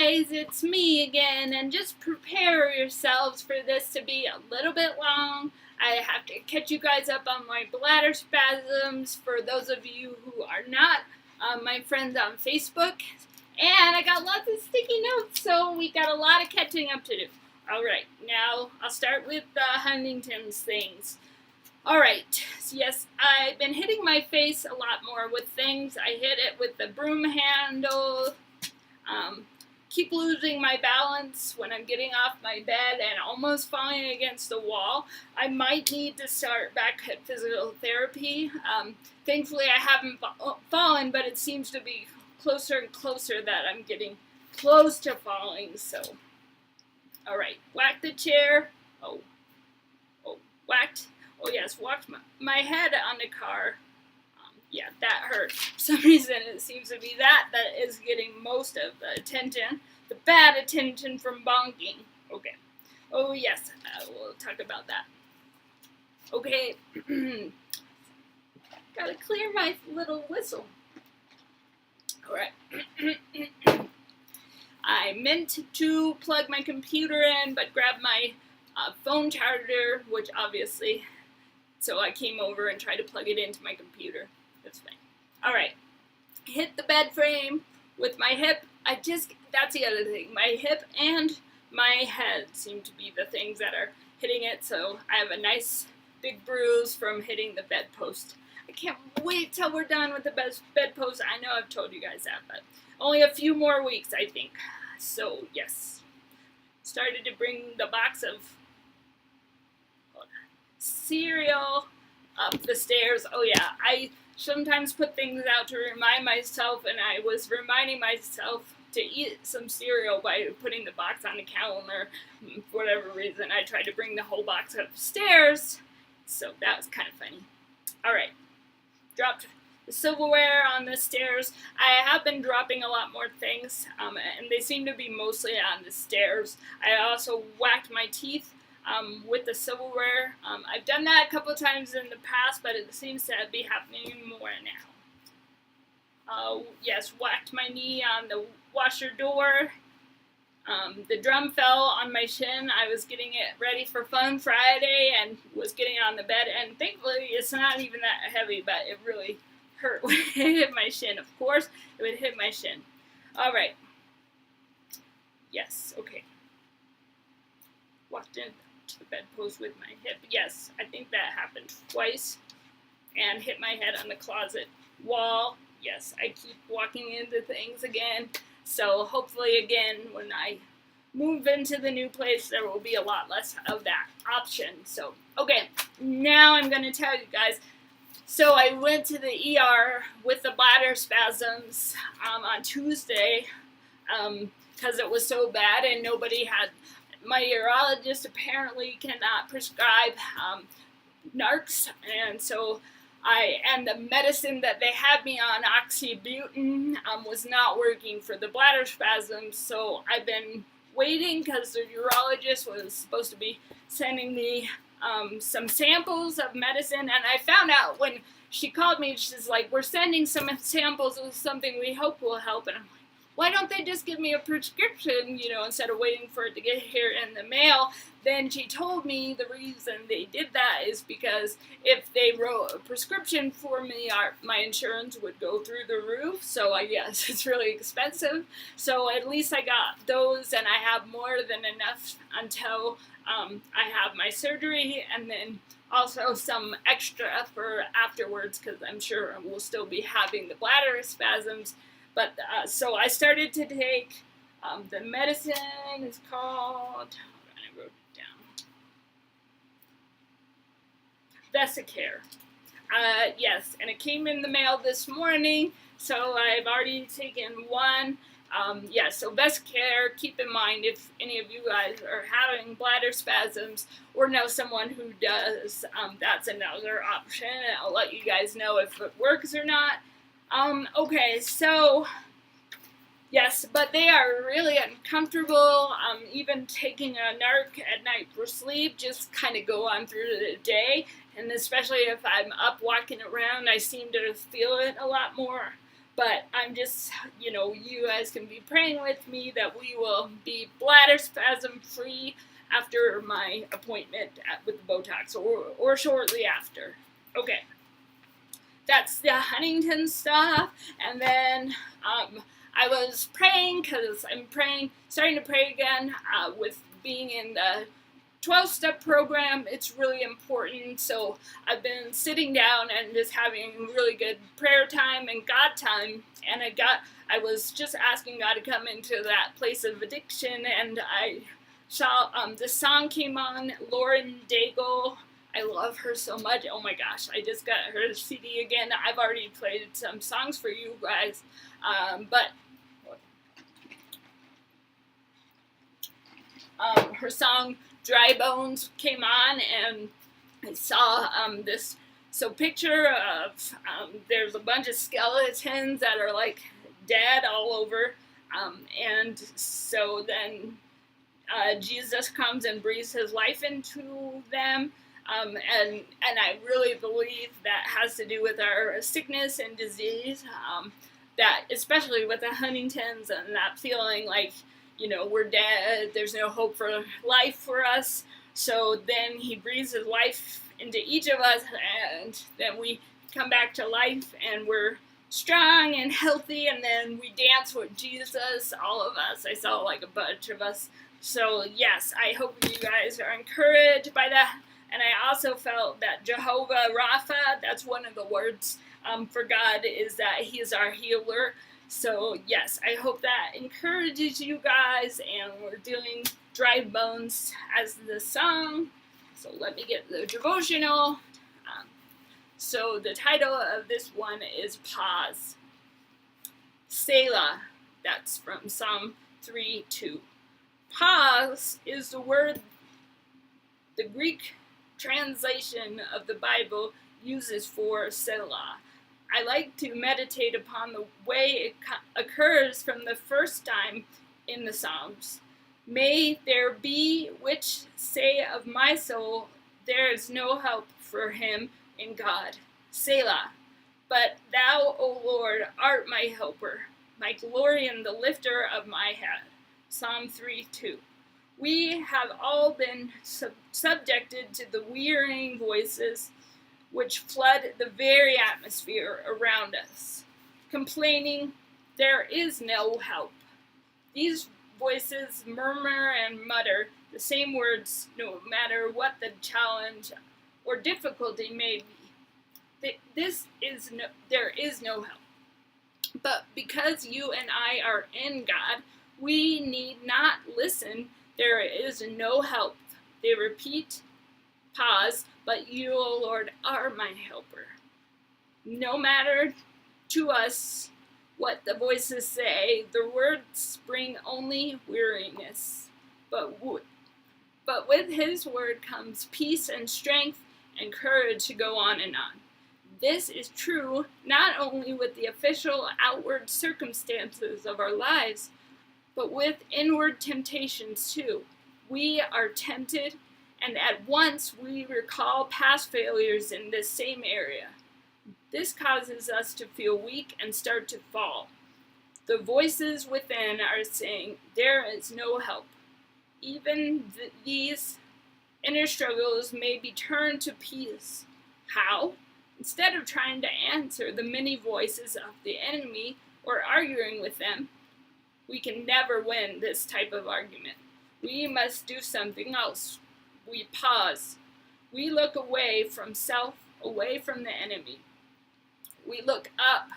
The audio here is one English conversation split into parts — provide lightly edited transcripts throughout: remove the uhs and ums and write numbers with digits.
guys, it's me again, and just prepare yourselves for this to be a little bit long. I have to catch you guys up on my bladder spasms for those of you who are not my friends on Facebook. And I got lots of sticky notes, so we got a lot of catching up to do. Alright, now I'll start with the Huntington's things. Alright, so yes, I've been hitting my face a lot more with things. I hit it with the broom handle. Keep losing my balance when I'm getting off my bed and almost falling against the wall. I might need to start back at physical therapy. Thankfully, I haven't fallen, but it seems to be closer and closer that I'm getting close to falling. So, all right, whack the chair. Whacked. Oh yes, whacked my head on the car. Yeah, that hurt. For some reason, it seems to be that is getting most of the attention. The bad attention from bonking. Okay. Oh, yes, we'll talk about that. Okay. Gotta clear my little whistle. Alright. I meant to plug my computer in, but grabbed my phone charger, which obviously... So I came over and tried to plug it into my computer. That's fine. Alright. Hit the bed frame with my hip. That's the other thing. My hip and my head seem to be the things that are hitting it. So I have a nice big bruise from hitting the bedpost. I can't wait till we're done with the bedpost. I know I've told you guys that, but only a few more weeks, I think. So, yes. Started to bring the box of cereal up the stairs. Oh yeah, I sometimes put things out to remind myself, and I was reminding myself to eat some cereal by putting the box on the counter. For whatever reason, I tried to bring the whole box upstairs, so that was kind of funny. Alright, dropped the silverware on the stairs. I have been dropping a lot more things, and they seem to be mostly on the stairs. I also whacked my teeth with the silverware. I've done that a couple times in the past, but it seems to be happening more now. Yes, whacked my knee on the washer door. The drum fell on my shin. I was getting it ready for Fun Friday and was getting on the bed, and thankfully it's not even that heavy, but it really hurt when it hit my shin. Of course, it would hit my shin. Alright. Yes, okay. Walked in to the bedpost with my hip. Yes, I think that happened twice. And hit my head on the closet wall. Yes, I keep walking into things again. So hopefully again, when I move into the new place, there will be a lot less of that option. So, okay, now I'm going to tell you guys. So I went to the ER with the bladder spasms on Tuesday because it was so bad and nobody had... My urologist apparently cannot prescribe narcs, and so the medicine that they had me on, oxybutynin, was not working for the bladder spasms, so I've been waiting because the urologist was supposed to be sending me some samples of medicine, and I found out when she called me, she's like, we're sending some samples of something we hope will help, and I'm like, why don't they just give me a prescription, instead of waiting for it to get here in the mail? Then she told me the reason they did that is because if they wrote a prescription for me, my insurance would go through the roof. So I guess it's really expensive. So at least I got those, and I have more than enough until I have my surgery, and then also some extra for afterwards because I'm sure we'll still be having the bladder spasms. But, so I started to take, the medicine is called, I wrote it down, Vesicare. Yes, and it came in the mail this morning, so I've already taken one. So Vesicare, keep in mind if any of you guys are having bladder spasms or know someone who does, that's another option, and I'll let you guys know if it works or not. Okay, so, yes, but they are really uncomfortable. Even taking a narc at night for sleep, just kind of go on through the day, and especially if I'm up walking around, I seem to feel it a lot more. But I'm just, you guys can be praying with me that we will be bladder spasm free after my appointment with the Botox or shortly after. Okay. That's the Huntington stuff. And then I was praying because I'm starting to pray again with being in the 12-step program. It's really important. So I've been sitting down and just having really good prayer time and God time. And I was just asking God to come into that place of addiction. And I saw this song came on, Lauren Daigle. I love her so much. Oh my gosh, I just got her CD again. I've already played some songs for you guys. But her song Dry Bones came on, and I saw this picture of there's a bunch of skeletons that are like dead all over, and so then Jesus comes and breathes his life into them, and I really believe that has to do with our sickness and disease, that especially with the Huntingtons and that feeling like, we're dead, there's no hope for life for us. So then he breathes his life into each of us, and then we come back to life, and we're strong and healthy, and then we dance with Jesus, all of us. I saw like a bunch of us. So yes, I hope you guys are encouraged by that. And I also felt that Jehovah Rapha, that's one of the words for God, is that he is our healer. So yes, I hope that encourages you guys, and we're doing Dry Bones as the song. So let me get the devotional. So the title of this one is Pause. Selah, that's from Psalm 3:2. Pause is the word the Greek translation of the Bible uses for Selah. I like to meditate upon the way it occurs from the first time in the Psalms. May there be which say of my soul, there is no help for him in God. Selah. But thou, O Lord, art my helper, my glory and the lifter of my head. Psalm 3:2. We have all been subjected to the wearying voices which flood the very atmosphere around us, complaining, there is no help. These voices murmur and mutter the same words no matter what the challenge or difficulty may be. There is no help. But because you and I are in God, we need not listen. There is no help. They repeat, pause, but you, O Lord, are my helper. No matter to us what the voices say, the words bring only weariness. But with his word comes peace and strength and courage to go on and on. This is true not only with the official outward circumstances of our lives, but with inward temptations too. We are tempted, and at once we recall past failures in this same area. This causes us to feel weak and start to fall. The voices within are saying, there is no help. Even these inner struggles may be turned to peace. How? Instead of trying to answer the many voices of the enemy or arguing with them, we can never win this type of argument. We must do something else. We pause. We look away from self, away from the enemy. We look up.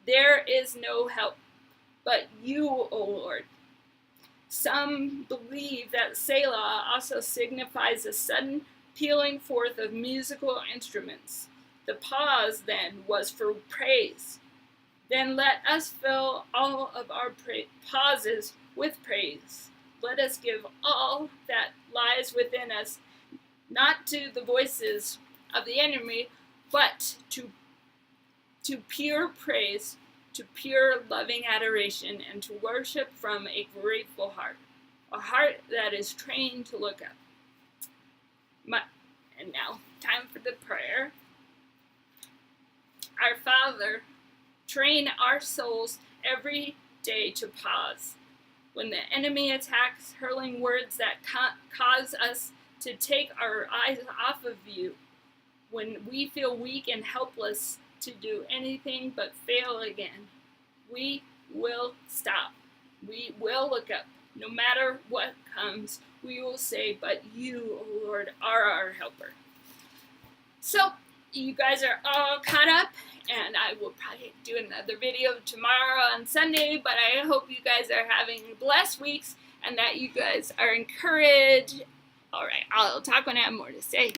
There is no help but you, O Lord. Some believe that Selah also signifies a sudden pealing forth of musical instruments. The pause then was for praise. Then let us fill all of our pauses with praise. Let us give all that lies within us, not to the voices of the enemy, but to pure praise, to pure loving adoration, and to worship from a grateful heart, a heart that is trained to look up. And now, time for the prayer. Our Father, Train our souls every day to pause. When the enemy attacks, hurling words that cause us to take our eyes off of you. When we feel weak and helpless to do anything but fail again, we will stop. We will look up. No matter what comes, we will say, but you, O Lord, are our helper. So, you guys are all caught up, and I will probably do another video tomorrow on Sunday, but I hope you guys are having blessed weeks and that you guys are encouraged. All right, I'll talk when I have more to say.